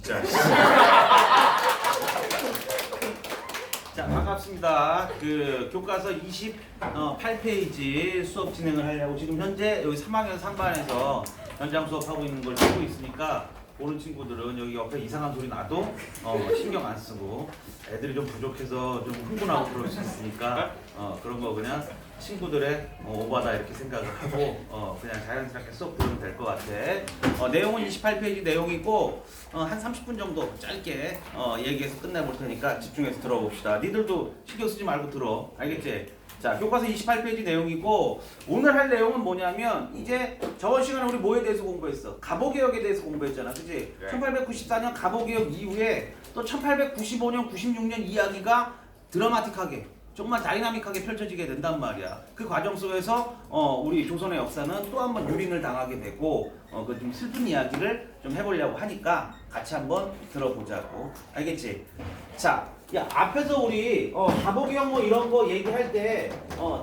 진짜. 자, 반갑습니다. 그 교과서 28페이지 수업 진행을 하려고 지금 현재 여기 3학년 3반에서 현장 수업하고 있는 걸 보고 있으니까 보는 친구들은 여기 옆에 이상한 소리 나도 신경 안 쓰고 애들이 좀 부족해서 좀 흥분하고 그럴 수 있으니까 그런 거 그냥 친구들의 오바다 이렇게 생각을 하고 그냥 자연스럽게 수업 들으면 될 것 같아. 내용은 28페이지 내용이고 한 30분 정도 짧게 얘기해서 끝내볼 테니까 집중해서 들어봅시다. 니들도 신경 쓰지 말고 들어. 알겠지? 자, 교과서 28페이지 내용이고 오늘 할 내용은 뭐냐면 이제 저번 시간에 우리 뭐에 대해서 공부했어? 갑오개혁에 대해서 공부했잖아. 그치? 네. 1894년 갑오개혁 이후에 또 1895년, 96년 이야기가 드라마틱하게 정말 다이나믹하게 펼쳐지게 된단 말이야. 그 과정 속에서 우리 조선의 역사는 또 한 번 유린을 당하게 되고 그 좀 슬픈 이야기를 좀 해보려고 하니까 같이 한번 들어보자고. 알겠지? 자, 야 앞에서 우리 갑오개혁 뭐 이런 거 얘기할 때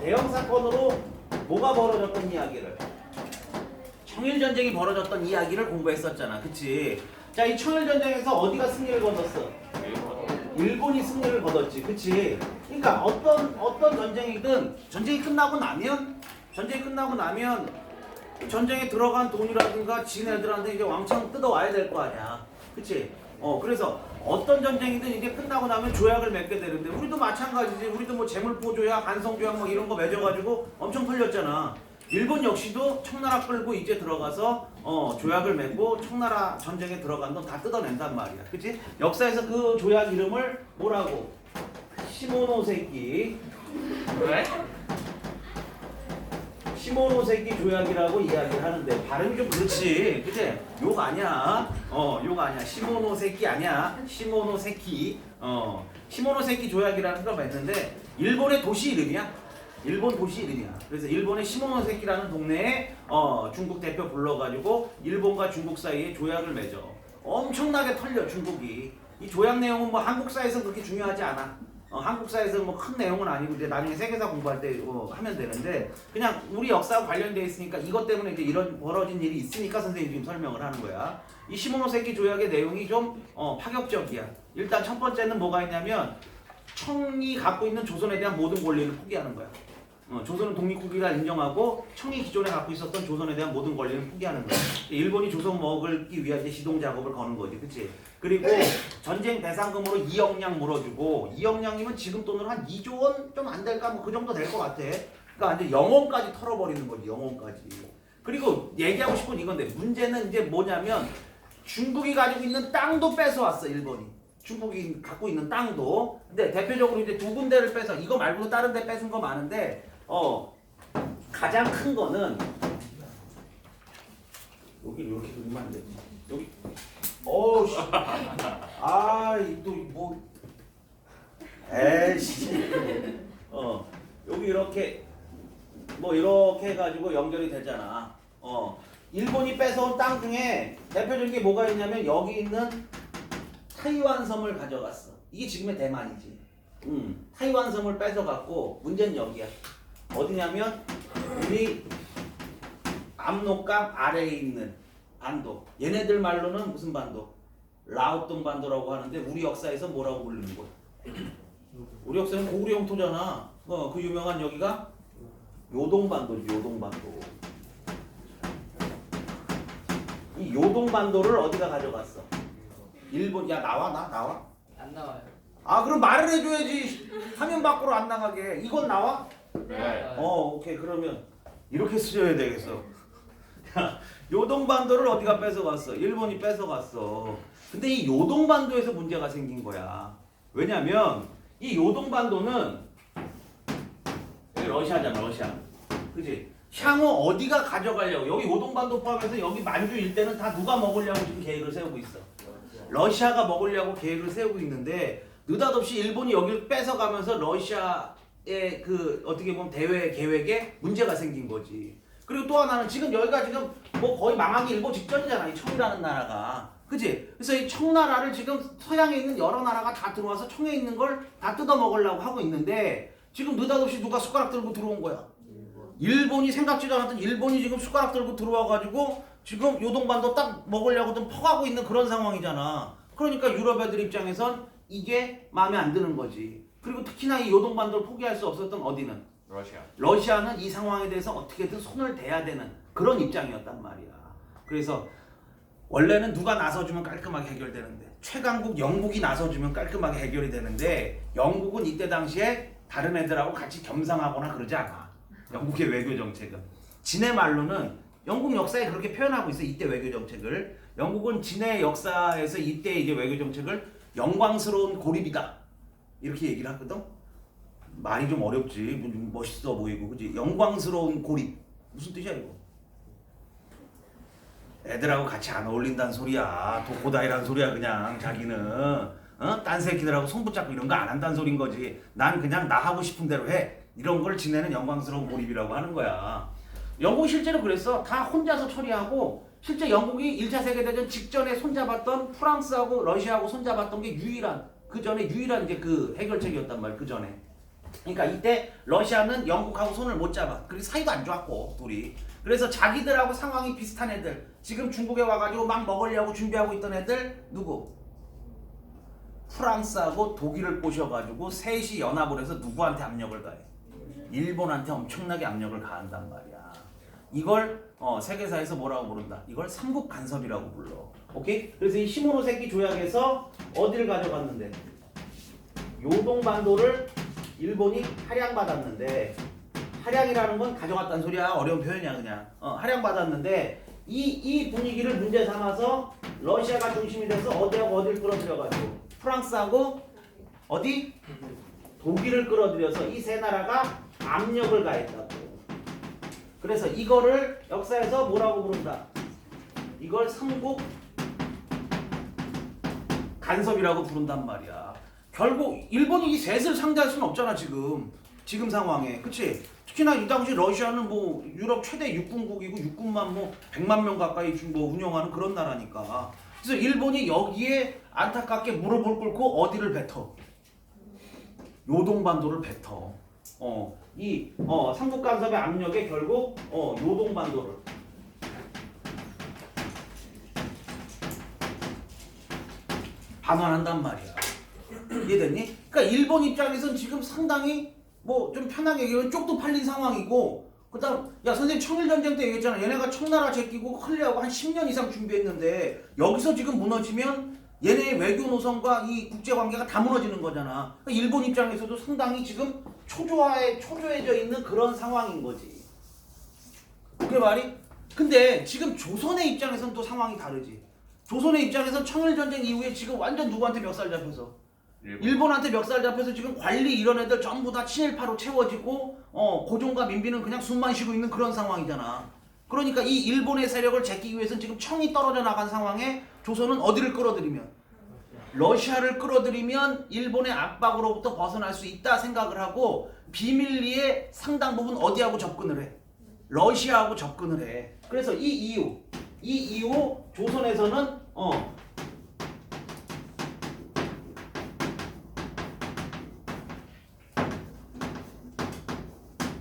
대형 사건으로 뭐가 벌어졌던 이야기를 청일전쟁이 벌어졌던 이야기를 공부했었잖아. 그치? 자, 이 청일전쟁에서 어디가 승리를 거뒀어? 일본이 승리를 거뒀지. 그치? 그러니까 어떤 전쟁이든 전쟁이 끝나고 나면 전쟁에 들어간 돈이라든가 지네들한테 이제 왕창 뜯어와야 될 거 아니야. 그치? 그래서 어떤 전쟁이든 이제 끝나고 나면 조약을 맺게 되는데 우리도 마찬가지지. 우리도 뭐 재물포 조약, 간성 조약 뭐 이런 거 맺어가지고 엄청 털렸잖아. 일본 역시도 청나라 끌고 이제 들어가서 조약을 맺고 청나라 전쟁에 들어간 돈 다 뜯어낸단 말이야. 그치? 역사에서 그 조약 이름을 뭐라고? 시모노세키. 왜? 시모노세키 조약이라고 이야기를 하는데 발음이 좀 그렇지. 그치? 욕 아니야. 욕 아니야. 시모노세키 아니야. 시모노세키. 시모노세키 조약이라는 걸 맺는데 일본의 도시 이름이야. 일본 도시 이름이야. 그래서 일본의 시모노세키라는 동네에 중국 대표 불러가지고 일본과 중국 사이에 조약을 맺어. 엄청나게 털려 중국이. 이 조약 내용은 뭐 한국사에서 그렇게 중요하지 않아. 한국사에서 뭐 큰 내용은 아니고 이제 나중에 세계사 공부할 때 하면 되는데 그냥 우리 역사와 관련돼 있으니까 이것 때문에 이제 이런 벌어진 일이 있으니까 선생님이 지금 설명을 하는 거야. 이 시모노세키 조약의 내용이 좀 파격적이야. 일단 첫 번째는 뭐가 있냐면 청이 갖고 있는 조선에 대한 모든 권리를 포기하는 거야. 조선은 독립국이라 인정하고 청이 기존에 갖고 있었던 조선에 대한 모든 권리를 포기하는 거야. 일본이 조선 먹기 위한 이제 시동 작업을 거는 거지, 그치? 그리고 전쟁 배상금으로 2억냥 물어주고 2억냥이면 지금 돈으로 한 2조 원 좀 안 될까 뭐 그 정도 될 것 같아. 그러니까 이제 영혼까지 털어버리는 거지, 영혼까지. 그리고 얘기하고 싶은 이건데 문제는 이제 뭐냐면 중국이 가지고 있는 땅도 뺏어왔어, 일본이. 중국이 갖고 있는 땅도. 근데 대표적으로 이제 두 군데를 뺏어. 이거 말고도 다른 데 뺏은 거 많은데 가장 큰 거는 여기 이렇게 그리면 안 되지. 여기 어우씨. 또 뭐 에이씨. 여기 이렇게 뭐 이렇게 해가지고 연결이 되잖아. 일본이 뺏어온 땅 중에 대표적인 게 뭐가 있냐면 여기 있는 타이완 섬을 가져갔어. 이게 지금의 대만이지. 타이완 섬을 뺏어갔고 문제는 여기야. 어디냐면 우리 압록강 아래에 있는 반도. 얘네들 말로는 무슨 반도? 라오똥 반도라고 하는데 우리 역사에서 뭐라고 부르는 거야? 우리 역사는 고구려 영토잖아. 그 유명한 여기가 요동반도지. 요동반도. 이 요동반도를 어디가 가져갔어? 일본. 야 나와. 안 나와요. 그럼 말을 해줘야지. 화면 밖으로 안 나가게. 이건 나와? 네. 오케이. 그러면 이렇게 쓰셔야 되겠어. 요동반도를 어디가 뺏어갔어? 일본이 뺏어갔어. 근데 이 요동반도에서 문제가 생긴 거야. 왜냐면 이 요동반도는 여기 러시아잖아, 러시아. 그치? 향후 어디가 가져가려고? 여기 요동반도 포함해서 여기 만주 일대는 다 누가 먹으려고 지금 계획을 세우고 있어? 러시아가 먹으려고 계획을 세우고 있는데 느닷없이 일본이 여기를 뺏어가면서 러시아의 그 어떻게 보면 대외 계획에 문제가 생긴 거지. 그리고 또 하나는 지금 여기가 지금 뭐 거의 망하기 일보 직전이잖아, 이 청이라는 나라가. 그치? 그래서 이 청나라를 지금 서양에 있는 여러 나라가 다 들어와서 청에 있는 걸 다 뜯어 먹으려고 하고 있는데 지금 느닷없이 누가 숟가락 들고 들어온 거야. 일본이 생각지도 않았던 일본이 지금 숟가락 들고 들어와가지고 지금 요동반도 딱 먹으려고 좀 퍼가고 있는 그런 상황이잖아. 그러니까 유럽 애들 입장에선 이게 마음에 안 드는 거지. 그리고 특히나 이 요동반도를 포기할 수 없었던 어디는? 러시아는 이 상황에 대해서 어떻게든 손을 대야 되는 그런 입장이었단 말이야. 그래서 원래는 누가 나서주면 깔끔하게 해결되는데 최강국 영국이 나서주면 깔끔하게 해결이 되는데 영국은 이때 당시에 다른 애들하고 같이 겸상하거나 그러지 않아. 영국의 외교 정책은. 지네 말로는 영국 역사에 그렇게 표현하고 있어. 이때 외교 정책을. 영국은 지네 역사에서 이때 이제 외교 정책을 영광스러운 고립이다. 이렇게 얘기를 하거든. 말이 좀 어렵지. 좀 멋있어 보이고 그지. 영광스러운 고립. 무슨 뜻이야 이거? 애들하고 같이 안 어울린다는 소리야. 도코다이라는 소리야 그냥 자기는. 딴 새끼들하고 손 붙잡고 이런 거 안 한다는 소린 거지. 난 그냥 나 하고 싶은 대로 해. 이런 걸 지내는 영광스러운 고립이라고 하는 거야. 영국이 실제로 그랬어. 다 혼자서 처리하고 실제 영국이 1차 세계대전 직전에 손잡았던 프랑스하고 러시아하고 손잡았던 게 유일한 그 전에 유일한 이제 그 해결책이었단 말이야. 그 전에. 그러니까 이때 러시아는 영국하고 손을 못 잡아. 그리고 사이도 안 좋았고 둘이. 그래서 자기들하고 상황이 비슷한 애들 지금 중국에 와가지고 막 먹으려고 준비하고 있던 애들 누구? 프랑스하고 독일을 꼬셔가지고 셋이 연합을 해서 누구한테 압력을 가해? 일본한테 엄청나게 압력을 가한단 말이야. 이걸 세계사에서 뭐라고 부른다? 이걸 삼국 간섭이라고 불러. 오케이? 그래서 이 시모노세키 조약에서 어디를 가져갔는데? 요동반도를 일본이 할양받았는데 할양이라는 건 가져갔다는 소리야. 어려운 표현이야 그냥. 할양받았는데 이 분위기를 문제 삼아서 러시아가 중심이 돼서 어디하고 어디를 끌어들여가지고 프랑스하고 어디? 독일을 끌어들여서 이 세 나라가 압력을 가했다고. 그래서 이거를 역사에서 뭐라고 부른다? 이걸 삼국 간섭이라고 부른단 말이야. 결국 일본이 이 셋을 상대할 수는 없잖아 지금 상황에. 그치? 특히나 이 당시 러시아는 뭐 유럽 최대 육군국이고 육군만 뭐 100만 명 가까이 뭐 운영하는 그런 나라니까. 그래서 일본이 여기에 안타깝게 무릎을 꿇고 어디를 뱉어? 요동반도를 뱉어. 이 삼국 간섭의 압력에 결국 요동반도를 반환한단 말이야. 이해됐니? 그러니까 일본 입장에서는 지금 상당히 뭐 좀 편하게 얘기하면 쪽도 팔린 상황이고, 그다음 야 선생님 청일전쟁 때 얘기했잖아. 얘네가 청나라 제끼고 클리어하고 한 10년 이상 준비했는데 여기서 지금 무너지면 얘네의 외교 노선과 이 국제관계가 다 무너지는 거잖아. 그러니까 일본 입장에서도 상당히 지금 초조해져 있는 그런 상황인 거지. 그게 말이? 근데 지금 조선의 입장에서는 또 상황이 다르지. 조선의 입장에서는 청일전쟁 이후에 지금 완전 누구한테 멱살 잡혀서? 일본한테 멱살 잡혀서 지금 관리 이런 애들 전부 다 친일파로 채워지고 고종과 민비는 그냥 숨만 쉬고 있는 그런 상황이잖아. 그러니까 이 일본의 세력을 제끼기 위해서는 지금 청이 떨어져 나간 상황에 조선은 어디를 끌어들이면? 러시아를 끌어들이면 일본의 압박으로부터 벗어날 수 있다 생각을 하고 비밀리에 상당 부분 어디하고 접근을 해? 러시아하고 접근을 해. 그래서 이 이후 조선에서는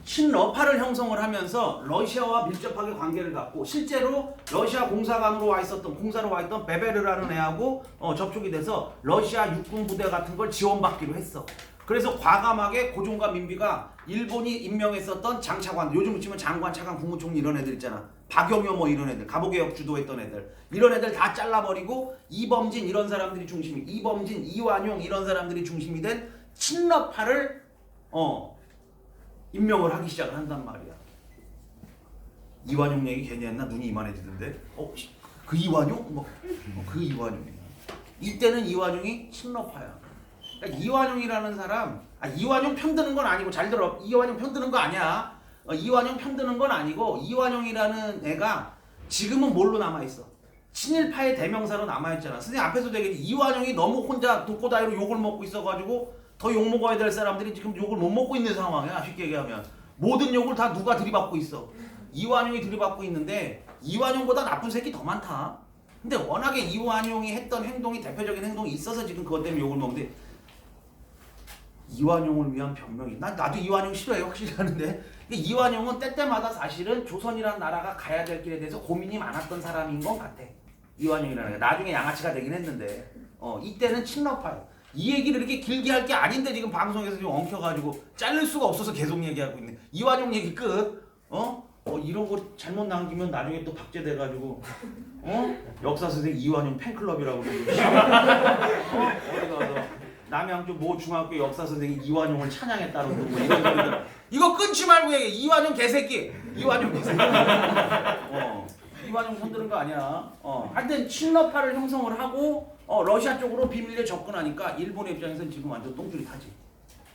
친러파를 형성을 하면서 러시아와 밀접하게 관계를 갖고 실제로 러시아 공사관으로 와 있던 베베르라는 애하고 접촉이 돼서 러시아 육군 부대 같은 걸 지원받기로 했어. 그래서 과감하게 고종과 민비가 일본이 임명했었던 장차관, 요즘 치면 장관, 차관, 국무총리 이런 애들 있잖아. 박영효 뭐 이런 애들, 갑오개혁 주도했던 애들, 이런 애들 다 잘라버리고 이범진 이런 사람들이 중심이, 이범진, 이완용 이런 사람들이 중심이 된 친러파를 임명을 하기 시작을 한단 말이야. 이완용 얘기 괜히 했나? 눈이 이만해지던데. 그 이완용? 그 이완용이야. 이때는 이완용이 친러파야. 그러니까 이완용이라는 사람, 이완용 편드는 건 아니고, 잘 들어. 이완용 편드는 거 아니야. 이완용 편드는 건 아니고, 이완용이라는 애가 지금은 뭘로 남아있어? 친일파의 대명사로 남아있잖아. 선생님 앞에서 얘기했지. 이완용이 너무 혼자 독고다이로 욕을 먹고 있어가지고 더 욕 먹어야 될 사람들이 지금 욕을 못 먹고 있는 상황이야. 쉽게 얘기하면 모든 욕을 다 누가 들이받고 있어? 이완용이 들이받고 있는데 이완용보다 나쁜 새끼 더 많다. 근데 워낙에 이완용이 했던 행동이 대표적인 행동이 있어서 지금 그것 때문에 욕을 먹는데, 이완용을 위한 변명이, 나도 이완용 싫어해 확실히 하는데, 이완용은 때때마다 사실은 조선이라는 나라가 가야 될 길에 대해서 고민이 많았던 사람인 것 같아. 이완용이라는 게 나중에 양아치가 되긴 했는데 이때는 친러파예요. 이 얘기를 이렇게 길게 할 게 아닌데 지금 방송에서 지금 엉켜가지고 자를 수가 없어서 계속 얘기하고 있네. 이완용 얘기 끝. 이런 거 잘못 남기면 나중에 또 박제돼가지고 역사 선생 이완용 팬클럽이라고 그러고 어디 가서 남양주 모 중학교 역사 선생이 이완용을 찬양했다고 그러고 이런 소리들 이거 끊지 말고 얘기해. 이완용 개새끼. 이완용 개새끼. 이완용 손드는 거 아니야. 하여튼 친러파를 형성을 하고 러시아 쪽으로 비밀리에 접근하니까 일본의 입장에서는 지금 완전 똥줄이 타지.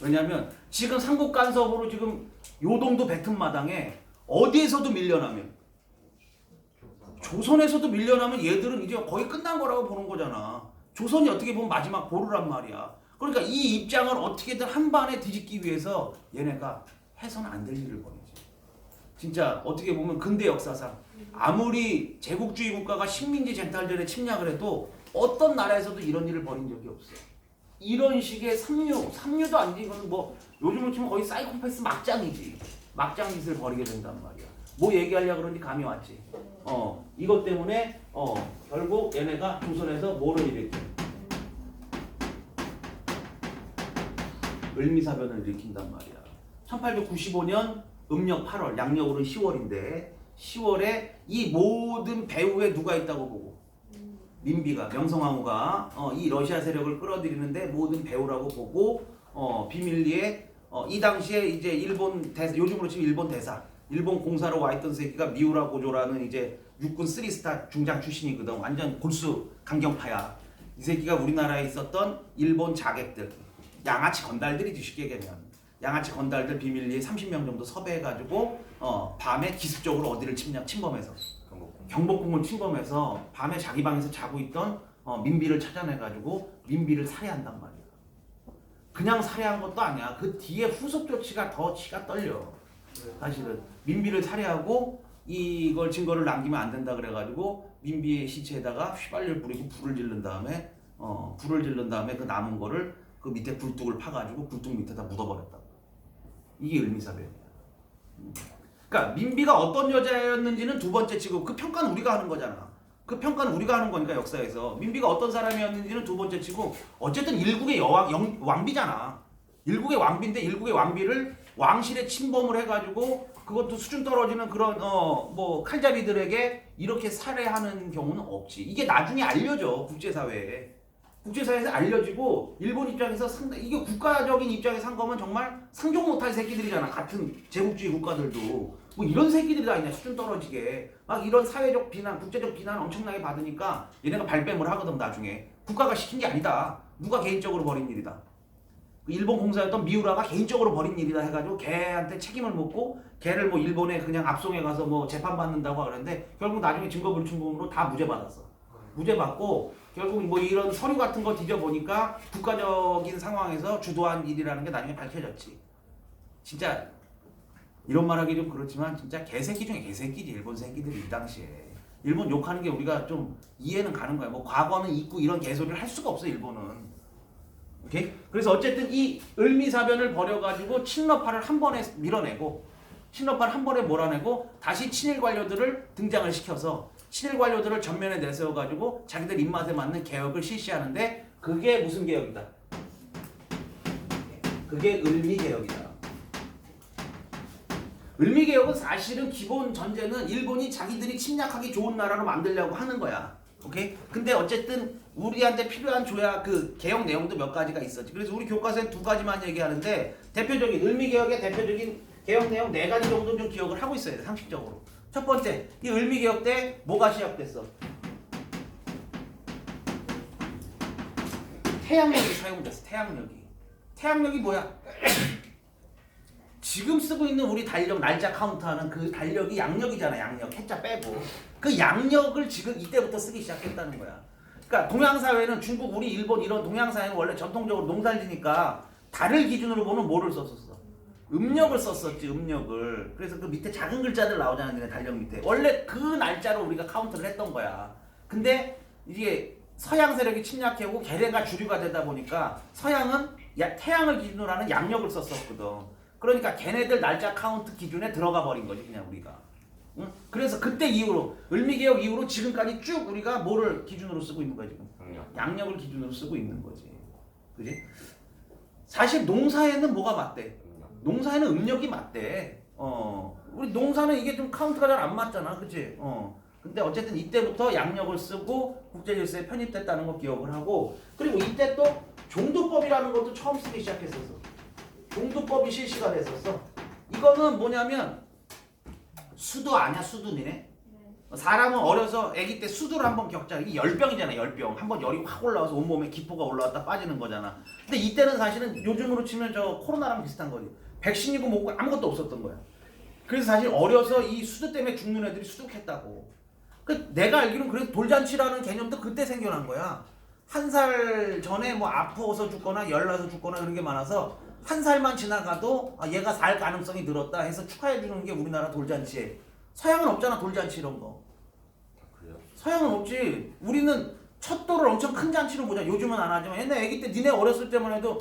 왜냐하면 지금 삼국 간섭으로 지금 요동도 뱉은 마당에 어디에서도 밀려나면 조선에서도 밀려나면 얘들은 이제 거의 끝난 거라고 보는 거잖아. 조선이 어떻게 보면 마지막 보루란 말이야. 그러니까 이 입장을 어떻게든 한 반에 뒤집기 위해서 얘네가 해서는 안 될 일을 벌이지. 진짜 어떻게 보면 근대 역사상 아무리 제국주의 국가가 식민지 쟁탈전에 침략을 해도 어떤 나라에서도 이런 일을 벌인 적이 없어. 이런 식의 삼류도 아니지. 이건 뭐 요즘으로 치면 거의 사이코패스 막장이지. 막장 짓을 벌이게 된단 말이야. 뭐 얘기하려고 그러는지 감이 왔지. 이것 때문에 결국 얘네가 조선에서 뭐를 일으켜? 을미사변을 일으킨단 말이야. 1895년 음력 8월, 양력으로는 10월인데 10월에 이 모든 배후에 누가 있다고 보고? 민비가, 명성황후가 이 러시아 세력을 끌어들이는데 모든 배후라고 보고 비밀리에 이 당시에 이제 일본 대사, 요즘으로 치면 일본 대사, 일본 공사로 와 있던 새끼가 미우라 고조라는 이제 육군 3스타 중장 출신이거든. 완전 골수 강경파야. 이 새끼가 우리나라에 있었던 일본 자객들, 양아치 건달들이지 쉽게 얘기하면. 양아치 건달들 비밀리에 30명 정도 섭외해가지고 밤에 기습적으로 어디를 침범해서 경복궁을 침범해서 밤에 자기 방에서 자고 있던 민비를 찾아내가지고 민비를 살해한단 말이야. 그냥 살해한 것도 아니야. 그 뒤에 후속 조치가 더 치가 떨려. 사실은 민비를 살해하고 이걸 증거를 남기면 안 된다 그래가지고 민비의 시체에다가 휘발유를 뿌리고 불을 지른 다음에 그 남은 거를 그 밑에 굴뚝을 파가지고 굴뚝 밑에다 묻어버렸다. 이게 을미사변이야. 그러니까 민비가 어떤 여자였는지는 두 번째 치고 그 평가는 우리가 하는 거잖아. 그 평가는 우리가 하는 거니까 역사에서 민비가 어떤 사람이었는지는 두 번째 치고 어쨌든 일국의 왕비잖아. 일국의 왕비인데 일국의 왕비를 왕실에 침범을 해가지고 그것도 수준 떨어지는 그런 뭐 칼잡이들에게 이렇게 살해하는 경우는 없지. 이게 나중에 알려져 국제사회에. 국제사회에서 알려지고 일본 입장에서 상당히 이게 국가적인 입장에서 한 거면 정말 상종 못할 새끼들이잖아. 같은 제국주의 국가들도 뭐 이런 새끼들이 다 있냐 수준 떨어지게 막 이런 사회적 비난, 국제적 비난 엄청나게 받으니까 얘네가 발뺌을 하거든. 나중에 국가가 시킨 게 아니다. 누가 개인적으로 벌인 일이다. 일본 공사였던 미우라가 개인적으로 벌인 일이다 해가지고 걔한테 책임을 묻고 걔를 뭐 일본에 그냥 압송해 가서 뭐 재판받는다고 하는데 결국 나중에 증거불충분으로 다 무죄받았어. 무죄받고 결국 뭐 이런 서류 같은 거 뒤져보니까 국가적인 상황에서 주도한 일이라는 게 나중에 밝혀졌지. 진짜 이런 말하기 좀 그렇지만 진짜 개새끼 중에 개새끼지. 일본 새끼들이 이 당시에. 일본 욕하는 게 우리가 좀 이해는 가는 거야. 뭐 과거는 있고 이런 개소리를 할 수가 없어 일본은. 오케이? 그래서 어쨌든 이 을미사변을 벌여가지고 친러파를 한 번에 밀어내고 친러파를 한 번에 몰아내고 다시 친일 관료들을 등장을 시켜서 친일 관료들을 전면에 내세워가지고 자기들 입맛에 맞는 개혁을 실시하는데 그게 무슨 개혁이다? 그게 을미개혁이다. 을미개혁은 사실은 기본 전제는 일본이 자기들이 침략하기 좋은 나라로 만들려고 하는 거야. 오케이? 근데 어쨌든 우리한테 필요한 조약 그 개혁 내용도 몇 가지가 있었지. 그래서 우리 교과서에 두 가지만 얘기하는데 대표적인 을미개혁의 대표적인 개혁 내용 네 가지 정도 좀 기억을 하고 있어야 돼. 상식적으로. 첫 번째, 이 을미개혁 때 뭐가 시작됐어? 태양력이 사용됐어. 태양력이 뭐야? 지금 쓰고 있는 우리 달력 날짜 카운트하는 그 달력이 양력이잖아. 양력 해자 빼고 그 양력을 지금 이때부터 쓰기 시작했다는 거야. 그러니까 동양사회는 중국, 우리, 일본 이런 동양사회는 원래 전통적으로 농사지니까 달을 기준으로 보면 뭐를 썼었어? 음력을 썼었지. 음력을. 그래서 그 밑에 작은 글자들 나오잖아. 니네 달력 밑에. 원래 그 날짜로 우리가 카운트를 했던 거야. 근데 이게 서양 세력이 침략해오고 걔네가 주류가 되다 보니까 서양은 태양을 기준으로 하는 양력을 썼었거든. 그러니까 걔네들 날짜 카운트 기준에 들어가 버린 거지 그냥 우리가. 응? 그래서 그때 이후로 을미개혁 이후로 지금까지 쭉 우리가 뭐를 기준으로 쓰고 있는 거야 지금? 양력을 기준으로 쓰고 있는 거지. 그지? 사실 농사에는 뭐가 맞대? 농사에는 음력이 맞대. 우리 농사는 이게 좀 카운트가 잘 안 맞잖아, 그치? 근데 어쨌든 이때부터 양력을 쓰고 국제질서에 편입됐다는 거 기억을 하고, 그리고 이때 또 종두법이라는 것도 처음 쓰기 시작했었어. 종두법이 실시가 됐었어. 이거는 뭐냐면 수두 아니야, 수두니네. 사람은 어려서 아기 때 수두를 한번 겪자. 이게 열병이잖아, 열병. 한번 열이 확 올라와서 온몸에 기포가 올라왔다 빠지는 거잖아. 근데 이때는 사실은 요즘으로 치면 저 코로나랑 비슷한 거지. 백신이고 뭐고 아무것도 없었던 거야. 그래서 사실 어려서 이 수두 때문에 죽는 애들이 수두했다고. 내가 알기로는 그래서 돌잔치라는 개념도 그때 생겨난 거야. 한 살 전에 뭐 아파서 죽거나 열나서 죽거나 그런 게 많아서 한 살만 지나가도 얘가 살 가능성이 늘었다 해서 축하해 주는 게 우리나라 돌잔치에. 서양은 없잖아, 돌잔치 이런 거. 그래요? 서양은 없지. 우리는 첫 돌을 엄청 큰 잔치로 보자. 요즘은 안 하지만 옛날 애기 때 니네 어렸을 때만 해도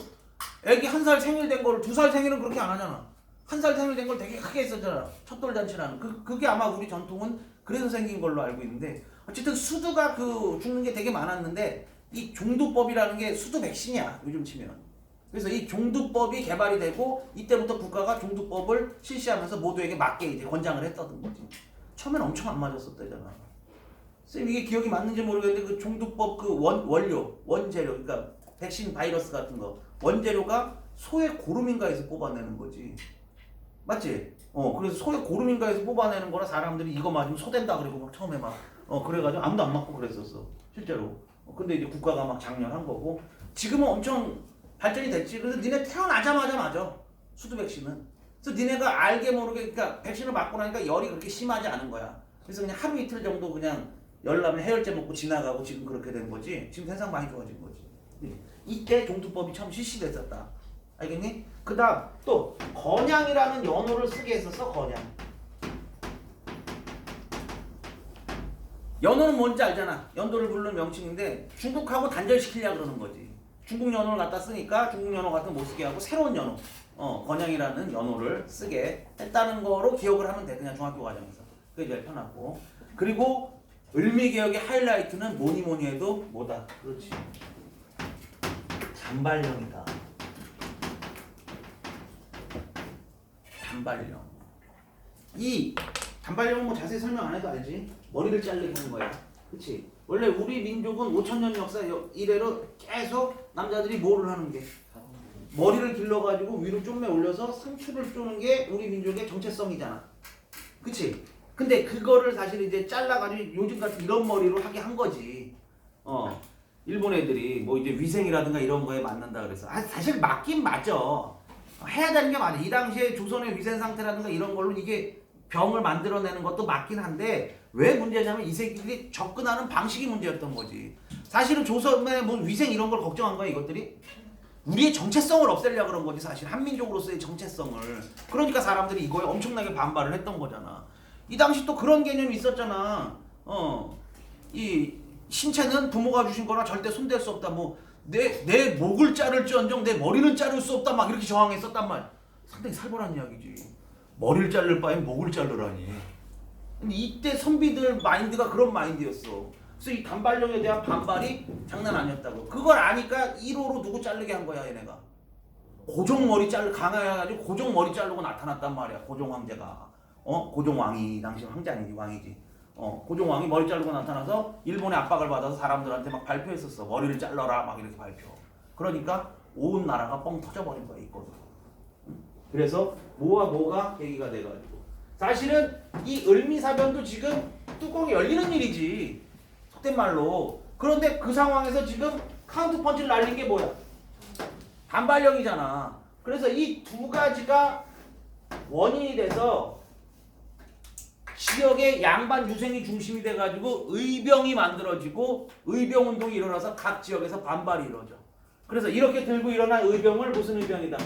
애기 한 살 생일 된 거를 2살 생일은 그렇게 안 하잖아. 한 살 생일 된 걸 되게 크게 했었잖아. 첫 돌 잔치라는. 그게 아마 우리 전통은 그래서 생긴 걸로 알고 있는데, 어쨌든 수두가 죽는 게 되게 많았는데 이 종두법이라는 게 수두 백신이야, 요즘 치면. 그래서 이 종두법이 개발이 되고 이때부터 국가가 종두법을 실시하면서 모두에게 맞게 이제 권장을 했다는 거지. 처음엔 엄청 안 맞았었대잖아. 쌤 이게 기억이 맞는지 모르겠는데 그 종두법 그 원료, 원재료, 그러니까 백신 바이러스 같은 거 원재료가 소의 고름인가에서 뽑아내는 거지. 맞지? 그래서 소의 고름인가에서 뽑아내는 거라 사람들이 이거 맞으면 소된다 그러고 막 처음에 막 그래가지고 아무도 안 맞고 그랬었어 실제로. 근데 이제 국가가 막 장려한 거고 지금은 엄청 발전이 됐지. 그래서 니네 태어나자마자 맞아, 수두 백신은. 그래서 니네가 알게 모르게 그러니까 백신을 맞고 나니까 열이 그렇게 심하지 않은 거야. 그래서 그냥 하루 이틀 정도 그냥 열 나면 해열제 먹고 지나가고 지금 그렇게 된 거지. 지금 세상 많이 좋아진 거지. 이때 종두법이 처음 실시됐었다. 알겠니? 그 다음 또 건양이라는 연호를 쓰게 했었어. 건양. 연호는 뭔지 알잖아. 연도를 부르는 명칭인데 중국하고 단절시키려고 그러는 거지. 중국 연호를 갖다 쓰니까 중국 연호 같은 거 못 쓰게 하고 새로운 연호, 건양이라는 연호를 쓰게 했다는 거로 기억을 하면 돼. 그냥 중학교 과정에서. 그게 제일 편하고. 그리고 을미개혁의 하이라이트는 뭐니 해도 뭐다? 그렇지. 단발령이다. 단발령. 이 단발령은 뭐 자세히 설명 안 해도 알지? 머리를 자르게 하는 거야. 그치? 원래 우리 민족은 5,000년 역사 이래로 계속 남자들이 뭐를 하는 게? 머리를 길러가지고 위로 좀매 올려서 상추를 쪼는 게 우리 민족의 정체성이잖아. 그치? 근데 그거를 사실 이제 잘라가지고 요즘 같은 이런 머리로 하게 한 거지. 일본 애들이 뭐 이제 위생이라든가 이런 거에 맞는다 그래서. 사실 맞긴 맞죠. 해야 되는 게 맞아. 이 당시에 조선의 위생 상태라든가 이런 걸로 이게 병을 만들어내는 것도 맞긴 한데 왜 문제냐면 이 새끼들이 접근하는 방식이 문제였던 거지. 사실은 조선의 뭐 위생 이런 걸 걱정한 거야 이것들이. 우리의 정체성을 없애려고 그런 거지 사실. 한민족으로서의 정체성을. 그러니까 사람들이 이거에 엄청나게 반발을 했던 거잖아. 이 당시 또 그런 개념이 있었잖아. 이 신체는 부모가 주신 거나 절대 손댈 수 없다. 뭐 내 목을 자를지언정 내 머리는 자를 수 없다. 막 이렇게 저항했었단 말. 상당히 살벌한 이야기지. 머리를 자를 바엔 목을 자르라니. 근데 이때 선비들 마인드가 그런 마인드였어. 그래서 이 단발령에 대한 반발이 장난 아니었다고. 그걸 아니까 1호로 누구 자르게 한 거야 얘네가. 고종 머리 강화해가지고 고종 머리 자르고 나타났단 말이야. 고종 황제가. 고종 왕이 당시 황제 아니지 왕이지. 고종 왕이 머리 자르고 나타나서 일본의 압박을 받아서 사람들한테 막 발표했었어. 머리를 잘라라 막 이렇게 발표. 그러니까 온 나라가 뻥 터져버린 거야 이거로. 그래서 뭐와 뭐가 계기가 돼가지고 사실은 이 을미사변도 지금 뚜껑이 열리는 일이지 속된 말로. 그런데 그 상황에서 지금 카운트 펀치를 날린 게 뭐야? 단발령이잖아. 그래서 이 두 가지가 원인이 돼서 지역의 양반 유생이 중심이 돼가지고 의병이 만들어지고 의병운동이 일어나서 각 지역에서 반발이 이루어져. 그래서 이렇게 들고 일어난 의병을 무슨 의병이다?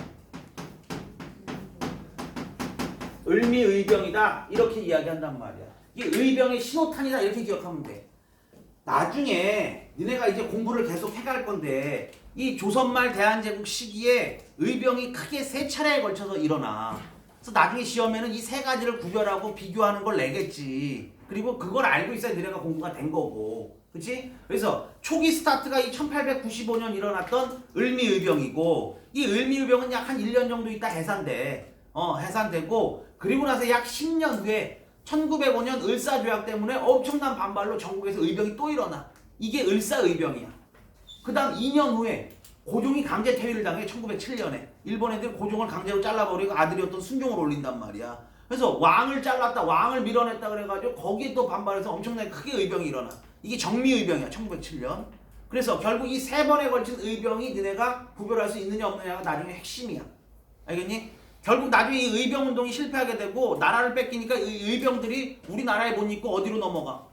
을미의병이다 이렇게 이야기한단 말이야. 이게 의병의 신호탄이다 이렇게 기억하면 돼. 나중에 니네가 이제 공부를 계속 해갈 건데 이 조선말 대한제국 시기에 의병이 크게 3차례에 걸쳐서 일어나. 그래서 나중에 시험에는 이 세 가지를 구별하고 비교하는 걸 내겠지. 그리고 그걸 알고 있어야 너네가 공부가 된 거고. 그치? 그래서 초기 스타트가 이 1895년 일어났던 을미의병이고 이 을미의병은 약 한 1년 정도 있다 해산돼. 해산되고 그리고 나서 약 10년 후에 1905년 을사조약 때문에 엄청난 반발로 전국에서 의병이 또 일어나. 이게 을사의병이야. 그 다음 2년 후에 고종이 강제 퇴위를 당해 1907년에 일본 애들 고종을 강제로 잘라버리고 아들이었던 순종을 올린단 말이야. 그래서 왕을 잘랐다 왕을 밀어냈다 그래가지고 거기에 또 반발해서 엄청나게 크게 의병이 일어나. 이게 정미의병이야 1907년. 그래서 결국 이 세 번에 걸친 의병이 너네가 구별할 수 있느냐 없느냐가 나중에 핵심이야. 알겠니? 결국 나중에 이 의병운동이 실패하게 되고 나라를 뺏기니까 이 의병들이 우리나라에 못 있고 어디로 넘어가?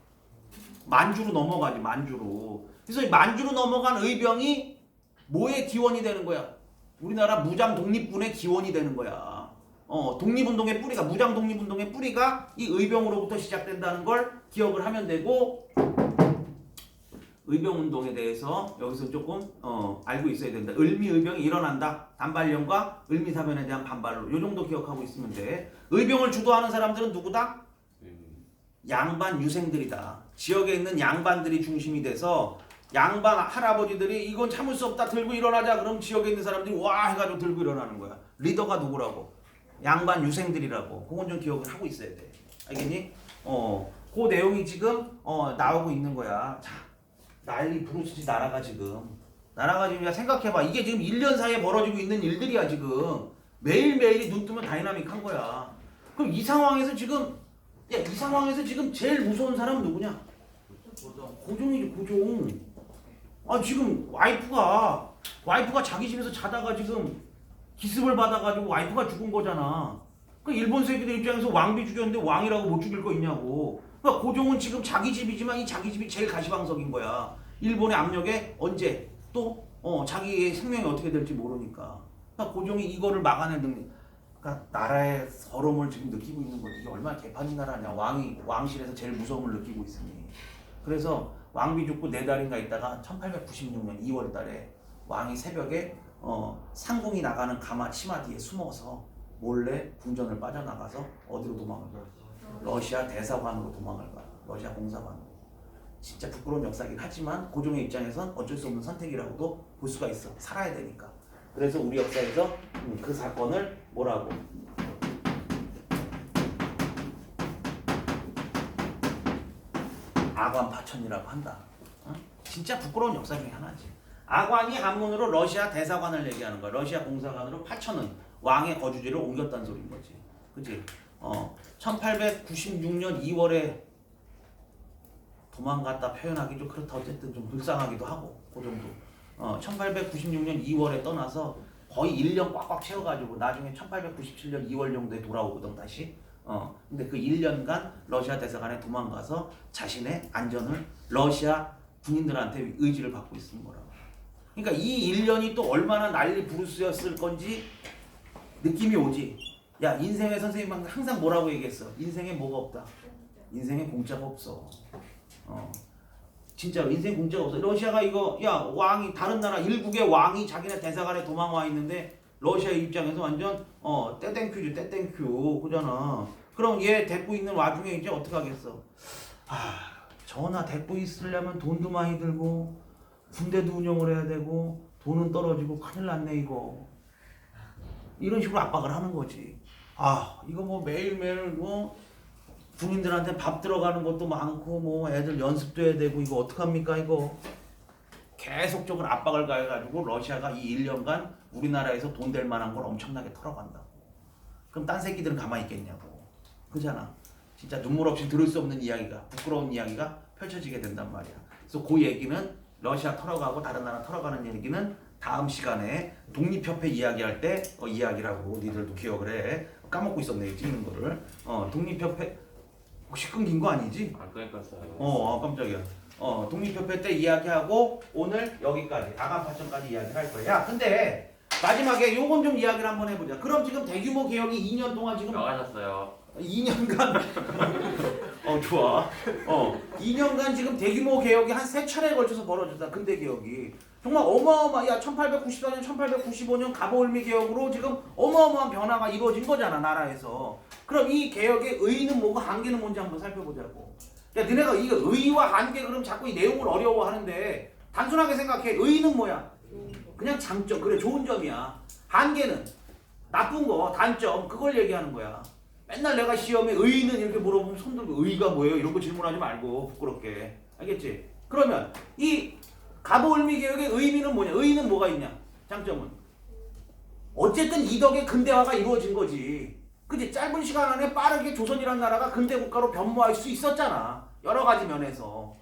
만주로 넘어가지. 만주로. 그래서 이 만주로 넘어간 의병이 뭐의 기원이 되는 거야? 우리나라 무장 독립군의 기원이 되는 거야. 독립운동의 뿌리가 무장 독립운동의 뿌리가 이 의병으로부터 시작된다는 걸 기억을 하면 되고 의병운동에 대해서 여기서 조금 알고 있어야 된다. 을미의병이 일어난다. 단발령과 을미사변에 대한 반발로 요 정도 기억하고 있으면 돼. 의병을 주도하는 사람들은 누구다? 양반 유생들이다. 지역에 있는 양반들이 중심이 돼서 양반 할아버지들이 이건 참을 수 없다 들고 일어나자 그럼 지역에 있는 사람들이 와 해가지고 들고 일어나는 거야. 리더가 누구라고? 양반 유생들이라고. 그건 좀 기억을 하고 있어야 돼. 알겠니? 그 내용이 지금 나오고 있는 거야. 자, 난리 부르스지 나라가 지금 야 생각해봐. 이게 지금 1년 사이에 벌어지고 있는 일들이야 지금. 매일매일이 눈 뜨면 다이나믹한 거야. 그럼 이 상황에서 지금 제일 무서운 사람은 누구냐? 고종이지 고종. 지금 와이프가 자기 집에서 자다가 지금 기습을 받아가지고 와이프가 죽은 거잖아. 그 일본 새끼들 입장에서 왕비 죽였는데 왕이라고 못 죽일 거 있냐고. 그러니까 고종은 지금 자기 집이지만 이 자기 집이 제일 가시방석인 거야. 일본의 압력에 언제 또 자기의 생명이 어떻게 될지 모르니까. 그러니까 고종이 이거를 막아낼 능력. 그러니까 나라의 서러움을 지금 느끼고 있는 거지. 이게 얼마나 개판인 나라냐. 왕실에서 제일 무서움을 느끼고 있으니. 그래서 왕비 죽고 4달인가 있다가 1896년 2월 달에 왕이 새벽에 상궁이 나가는 치마 뒤에 숨어서 몰래 궁전을 빠져나가서 어디로 도망을 가? 러시아 대사관으로 도망을 가. 러시아 공사관으로. 진짜 부끄러운 역사긴 하지만 고종의 입장에선 어쩔 수 없는 선택이라고도 볼 수가 있어. 살아야 되니까. 그래서 우리 역사에서 그 사건을 뭐라고? 아관파천이라고 한다. 진짜 부끄러운 역사 중에 하나지. 아관이 한문으로 러시아 대사관을 얘기하는 거야. 러시아 공사관으로 파천은 왕의 거주지를 옮겼다는 소리인 거지. 그치? 1896년 2월에 도망갔다 표현하기 좀 그렇다. 어쨌든 좀 불쌍하기도 하고 그 정도. 1896년 2월에 떠나서 거의 1년 꽉꽉 채워가지고 나중에 1897년 2월 정도에 돌아오거든 다시. 근데 그 1년간 러시아 대사관에 도망가서 자신의 안전을 러시아 군인들한테 의지를 받고 있는 거라고. 그러니까 이 1년이 또 얼마나 난리 부르스였을 건지 느낌이 오지. 야, 인생의 선생님은 항상 뭐라고 얘기했어? 인생에 뭐가 없다? 인생에 공짜가 없어. 진짜로 인생 공짜가 없어. 러시아가 이거 왕이 다른 나라 일국의 왕이 자기네 대사관에 도망와 있는데 러시아 입장에서 완전 떼땡큐지 떼땡큐 그잖아. 그럼 얘 데리고 있는 와중에 이제 어떻게 하겠어? 전하 데리고 있으려면 돈도 많이 들고 군대도 운영을 해야 되고 돈은 떨어지고 큰일 났네 이거. 이런 식으로 압박을 하는 거지. 이거 뭐 매일매일 군인들한테 밥 들어가는 것도 많고 애들 연습도 해야 되고 이거 어떡합니까 이거. 계속적으로 압박을 가해가지고 러시아가 이 1년간 우리나라에서 돈 될 만한 걸 엄청나게 털어간다고. 그럼 딴 새끼들은 가만히 있겠냐고. 그잖아. 진짜 눈물 없이 들을 수 없는 이야기가 부끄러운 이야기가 펼쳐지게 된단 말이야. 그래서 그 얘기는 러시아 털어가고 다른 나라 털어가는 얘기는 다음 시간에 독립협회 이야기할 때 이야기라고 니들도 기억을 해. 까먹고 있었네 찍는 거를. 독립협회 혹시 끊긴 거 아니지? 안 끊겼어요. 깜짝이야. 독립협회 때 이야기하고 오늘 여기까지 아간파천까지 이야기를 할 거야. 근데 마지막에 요건 좀 이야기를 한번 해보자. 그럼 지금 대규모 개혁이 2년 동안 지금 나가셨어요. 2년간 좋아. 2년간 지금 대규모 개혁이 한 3차례에 걸쳐서 벌어졌다. 근대 개혁이. 정말 야 1894년, 1895년 갑오을미 개혁으로 지금 어마어마한 변화가 이루어진 거잖아, 나라에서. 그럼 이 개혁의 의의는 뭐고 한계는 뭔지 한번 살펴보자고. 야, 너네가 이거 의의와 한계 그럼 자꾸 이 내용을 어려워하는데 단순하게 생각해. 의의는 뭐야? 그냥 장점, 그래, 좋은 점이야. 한계는 나쁜 거, 단점, 그걸 얘기하는 거야. 맨날 내가 시험에 의의는 이렇게 물어보면 손 들고 의의가 뭐예요? 이런 거 질문하지 말고 부끄럽게. 알겠지? 그러면 이 갑오을미 개혁의 의미는 뭐냐? 의의는 뭐가 있냐? 장점은 어쨌든 이 덕에 근대화가 이루어진 거지. 그치? 짧은 시간 안에 빠르게 조선이란 나라가 근대 국가로 변모할 수 있었잖아. 여러 가지 면에서.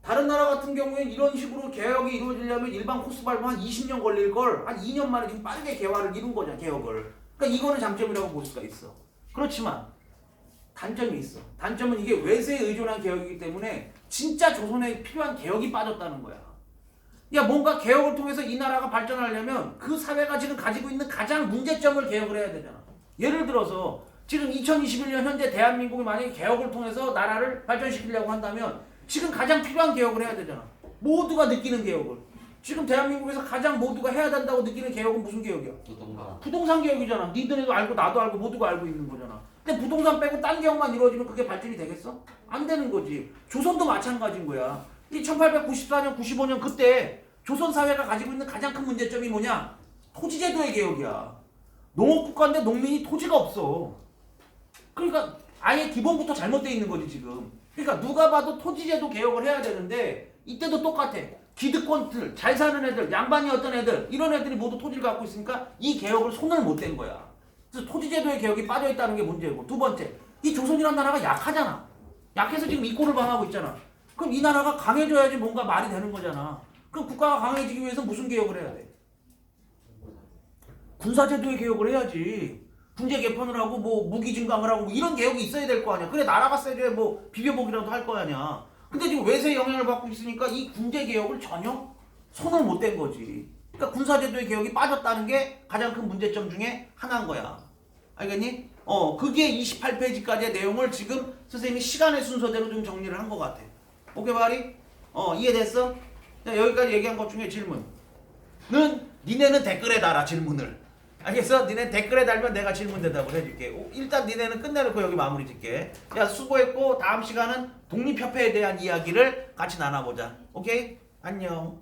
다른 나라 같은 경우엔 이런 식으로 개혁이 이루어지려면 일반 코스 밟으면 한 20년 걸릴 걸 한 2년 만에 지금 빠르게 개화를 이룬 거잖아, 개혁을. 그러니까 이거는 장점이라고 볼 수가 있어. 그렇지만 단점이 있어. 단점은 이게 외세에 의존한 개혁이기 때문에 진짜 조선에 필요한 개혁이 빠졌다는 거야. 야, 뭔가 개혁을 통해서 이 나라가 발전하려면 그 사회가 지금 가지고 있는 가장 문제점을 개혁을 해야 되잖아. 예를 들어서 지금 2021년 현재 대한민국이 만약에 개혁을 통해서 나라를 발전시키려고 한다면 지금 가장 필요한 개혁을 해야 되잖아. 모두가 느끼는 개혁을. 지금 대한민국에서 가장 모두가 해야 된다고 느끼는 개혁은 무슨 개혁이야? 부동산 개혁이잖아. 니들도 알고 나도 알고 모두가 알고 있는 거잖아. 근데 부동산 빼고 딴 개혁만 이루어지면 그게 발전이 되겠어? 안 되는 거지. 조선도 마찬가지인 거야. 이 1894년, 95년 그때 조선 사회가 가지고 있는 가장 큰 문제점이 뭐냐? 토지제도의 개혁이야. 농업국가인데 농민이 토지가 없어. 그러니까 아예 기본부터 잘못되어 있는 거지 지금. 그러니까 누가 봐도 토지제도 개혁을 해야 되는데 이때도 똑같아. 기득권들, 잘 사는 애들, 양반이 어떤 애들 이런 애들이 모두 토지를 갖고 있으니까 이 개혁을 손을 못 댄 거야. 그래서 토지제도의 개혁이 빠져있다는 게 문제고, 두 번째, 이 조선이란 나라가 약하잖아. 약해서 지금 이 꼴을 당하고 있잖아. 그럼 이 나라가 강해져야지 뭔가 말이 되는 거잖아. 그럼 국가가 강해지기 위해서 무슨 개혁을 해야 돼? 군사제도의 개혁을 해야지. 군제 개편을 하고 뭐 무기 증강을 하고 뭐 이런 개혁이 있어야 될 거 아니야. 그래 나라가 세져야 뭐 비벼보기라도 할 거 아니야. 근데 지금 외세 영향을 받고 있으니까 이 군제 개혁을 전혀 손을 못 댄 거지. 그러니까 군사제도의 개혁이 빠졌다는 게 가장 큰 문제점 중에 하나인 거야. 알겠니? 그게 28페이지까지의 내용을 지금 선생님이 시간의 순서대로 좀 정리를 한 것 같아. 오케이, 바리? 이해됐어? 자, 여기까지 얘기한 것 중에 질문은 니네는 댓글에 달아, 질문을. 알겠어? 니네 댓글에 달면 내가 질문 대답을 해줄게. 일단 니네는 끝내놓고 여기 마무리 짓게. 야, 수고했고 다음 시간은 독립협회에 대한 이야기를 같이 나눠보자. 오케이? 안녕.